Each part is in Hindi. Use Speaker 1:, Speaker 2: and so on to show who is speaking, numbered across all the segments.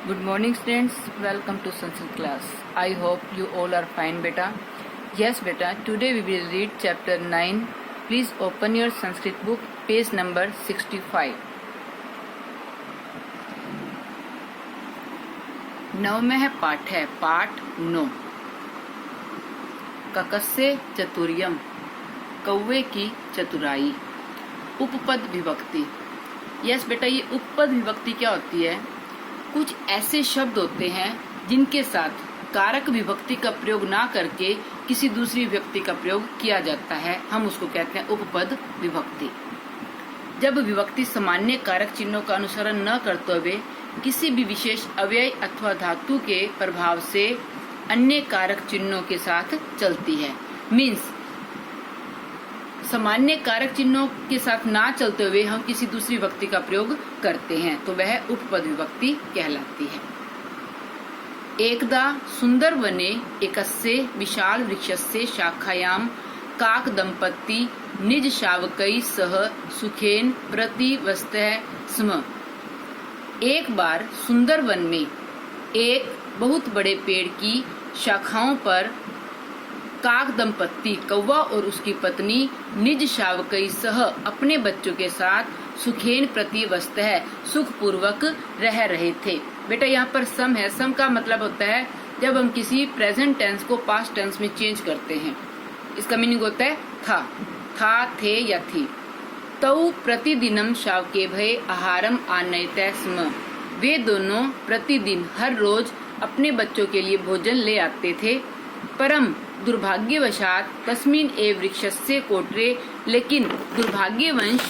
Speaker 1: Good morning students, welcome to Sanskrit class. I hope you all are fine beta. Yes beta, today we will read chapter 9. Please open your Sanskrit book, page number 65. नवमः पाठ है, पाठ 9। ककस्य चतुर्यम, कौवे की चतुराई। उपपद विभक्ति। यस बेटा, ये उपपद विभक्ति क्या होती है? कुछ ऐसे शब्द होते हैं जिनके साथ कारक विभक्ति का प्रयोग ना करके किसी दूसरी विभक्ति का प्रयोग किया जाता है, हम उसको कहते हैं उपपद विभक्ति। जब विभक्ति सामान्य कारक चिन्हों का अनुसरण न करते हुए किसी भी विशेष अव्यय अथवा धातु के प्रभाव से अन्य कारक चिन्हों के साथ चलती है, मीन्स सामान्य कारक चिन्हों के साथ ना चलते हुए हम किसी दूसरी विभक्ति का प्रयोग करते हैं, तो वह उपपद विभक्ति कहलाती है। एकदा सुंदर वने एकस्य विशाल वृक्षस्य शाखायां काक दंपति निज शावकै सह सुखेन प्रतिवस्तः स्म। एक बार सुंदर वन में एक बहुत बड़े पेड़ की शाखाओं पर काक दंपत्ति कौवा और उसकी पत्नी निज शावकै सह अपने बच्चों के साथ सुखेन प्रतिवस्तः सुख पूर्वक रह रहे थे। बेटा यहाँ पर सम है, सम का मतलब होता है जब हम किसी प्रेजेंट टेंस को पास्ट टेंस में चेंज करते हैं। इसका मीनिंग होता है था, थे या थी। तौ प्रतिदिनम शावकेभ्ये आहारम आनयतः स्म। वे दोनों प्रतिदिन हर रोज अपने बच्चों के लिए भोजन ले आते थे। परम दुर्भाग्यवशात तस्मिन् एव वृक्षस्य कोटरे, लेकिन दुर्भाग्यवंश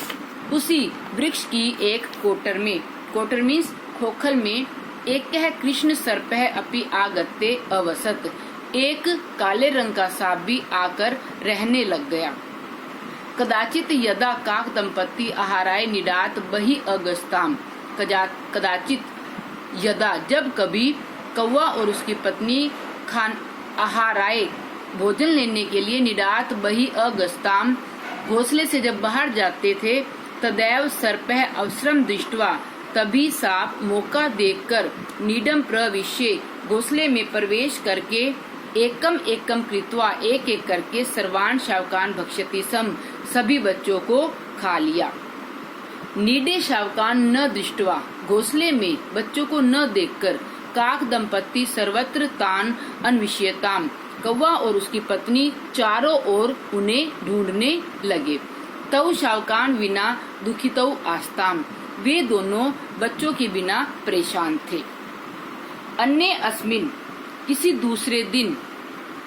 Speaker 1: उसी वृक्ष की एक कोटर में, कोटर मीन्स खोखल में, एक कृष्ण सर्पः अपि आगत्य अवसत, एक काले रंग का सांप भी आकर रहने लग गया। कदाचित यदा काक दंपति आहाराय निडात बहि अगस्ताम। कदाचित यदा जब कभी कौवा और उसकी पत्नी आहाराय भोजन लेने के लिए निडात बहि अगस्ताम घोंसले से जब बाहर जाते थे, तदैव सर्पः अवसरम दृष्ट्वा, तभी सांप मौका देखकर नीडम प्रविश्य घोंसले में प्रवेश करके एकम एकम कृत्वा एक एक करके सर्वान शावकान भक्ष्यति सम, सभी बच्चों को खा लिया। नीडे शावकान न दृष्ट्वा, घोंसले में बच्चों को न देखकर, काक दंपति सर्वत्र तान अन्विष्यताम, कौवा और उसकी पत्नी चारों ओर उन्हें ढूंढने लगे। तौ शावकान विना दुखितौ आस्ताम, वे दोनों बच्चों के बिना परेशान थे। अन्य अस्मिन, किसी दूसरे दिन,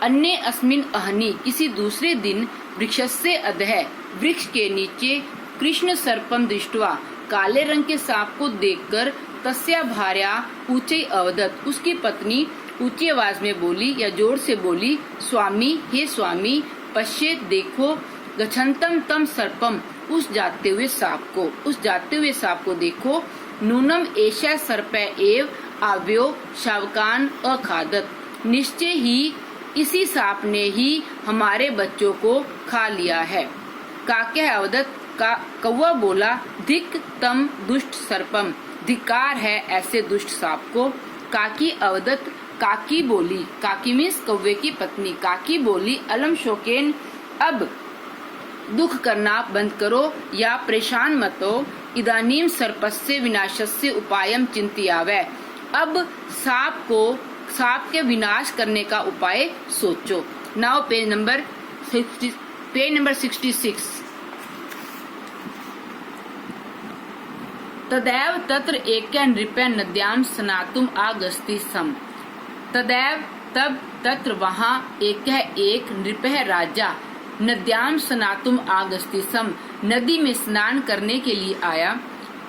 Speaker 1: अन्य अस्मिन अहनि, किसी दूसरे दिन, वृक्षस्य अधः, वृक्ष के नीचे, कृष्ण सर्पम दृष्ट्वा, काले रंग के सांप को देखकर, तस्या भार्या ऊंचे अवदत, उसकी पत्नी ऊंची आवाज में बोली या जोर से बोली, स्वामी, हे स्वामी, पश्येत देखो, गच्छन्तम तम सर्पम, उस जाते हुए सांप को देखो, नूनम एषा सर्प एव आव्यो शावकान अखादत, निश्चय ही इसी सांप ने ही हमारे बच्चों को खा लिया है। काक्य अवदत, का कौवा बोला, धिक तम दुष्ट सर्पम, धिक्कार है ऐसे दुष्ट सांप को। काकी अवदत, काकी बोली, काकी मीन्स कौवे की पत्नी, काकी बोली, अलम शोकेन, अब दुख करना बंद करो या परेशान मत हो, इदानीम सर्पस्य विनाशस्य उपायम चिंतयावै, अब सांप के विनाश करने का उपाय सोचो। Now page number 66। तदैव तत्र एकै नृपः नद्यां स्नातुम आगस्ति सम। तदैव तब तत्र वहाँ एक नृपः राजा नद्यां स्नातुम आगस्ति सम, नदी में स्नान करने के लिए आया।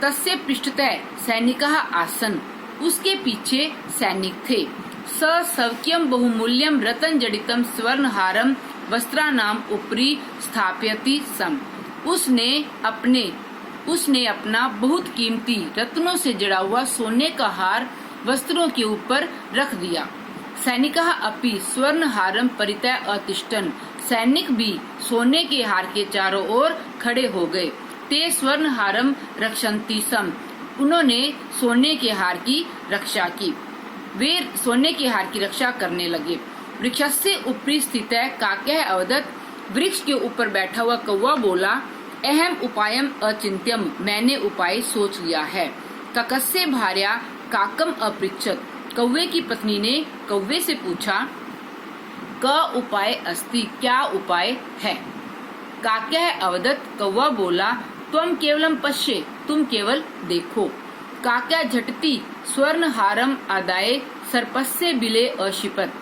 Speaker 1: तस्य पृष्ठतः सैनिकः आसन्, उसके पीछे सैनिक थे। स सवक्यं बहुमूल्यं रतन जडितम स्वर्णहारम वस्त्रानाम उपरि स्थापयति सम, उसने अपना बहुत कीमती रत्नों से जड़ा हुआ सोने का हार वस्त्रों के ऊपर रख दिया। सैनिकः अपि स्वर्ण हारम परितः अतिष्ठन्, सैनिक भी सोने के हार के चारों ओर खड़े हो गए। ते स्वर्ण हारम रक्षन्ति सम, उन्होंने सोने के हार की रक्षा की। वे सोने के हार की रक्षा करने लगे। वृक्षस्य उपरि स्थित काक्यः अवदत्, वृक्ष के ऊपर बैठा हुआ कौवा बोला, अहम उपायम अचिंत्यम, मैंने उपाय सोच लिया है। ककस्य भार्या काकम अपृच्छत, कौवे की पत्नी ने कौवे से पूछा, क उपाय अस्ति, क्या उपाय है। काक्यः अवदत्, कौवा बोला, त्वं केवलम पश्ये, तुम केवल देखो। काक्या झटति स्वर्ण हारम आदाय सर्पस्य बिले अशिपत,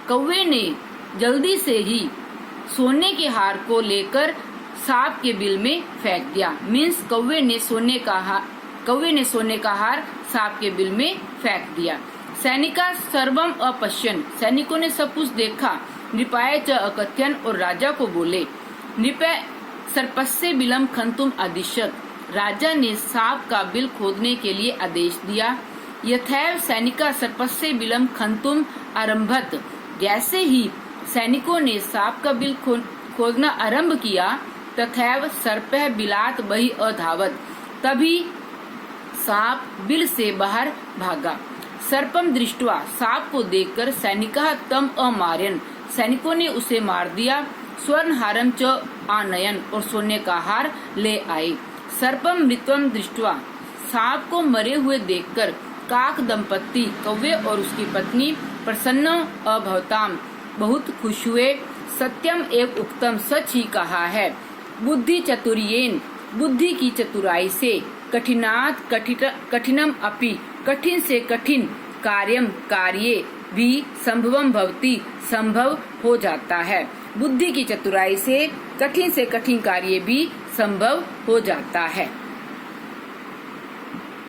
Speaker 1: कौवे ने जल्दी से ही सोने के हार को लेकर सांप के बिल में फेंक दिया। मीन्स कौवे ने सोने का हार सांप के बिल में फेंक दिया। सैनिका सर्वम अपश्यन, सैनिकों ने सब कुछ देखा। नृपाय च अकथ्यन, और राजा को बोले। नृपय सर्पस्य बिलम खंतुम आदिशत, राजा ने सांप का बिल खोदने के लिए आदेश दिया। यथैव सैनिका सर्पस्य बिलम खंतुम आरंभत, जैसे ही सैनिकों ने सांप का बिल खोदना आरंभ किया, तथैव सर्पः बिलात बहि अधावत, तभी सांप बिल से बाहर भागा। सर्पम दृष्ट्वा, सांप को देखकर सैनिका तम अमार्यन, सैनिकों ने उसे मार दिया। स्वर्ण हारम च आनयन, और सोने का हार ले आए। सर्पम मृत्वम दृष्ट्वा, सांप को मरे हुए देखकर काक दंपत्ति, कौवे और उसकी पत्नी, प्रसन्न अभवताम, बहुत खुश हुए। सत्यम एव उक्तम, सच ही कहा है। बुद्धि चतुर्येन, बुद्धि की चतुराई से। कठिनात कठिनम अपि, कठिन से कठिन। कार्यम, कार्य भी संभवम भवति, संभव हो जाता है। बुद्धि की चतुराई से कठिन कार्य भी संभव हो जाता है।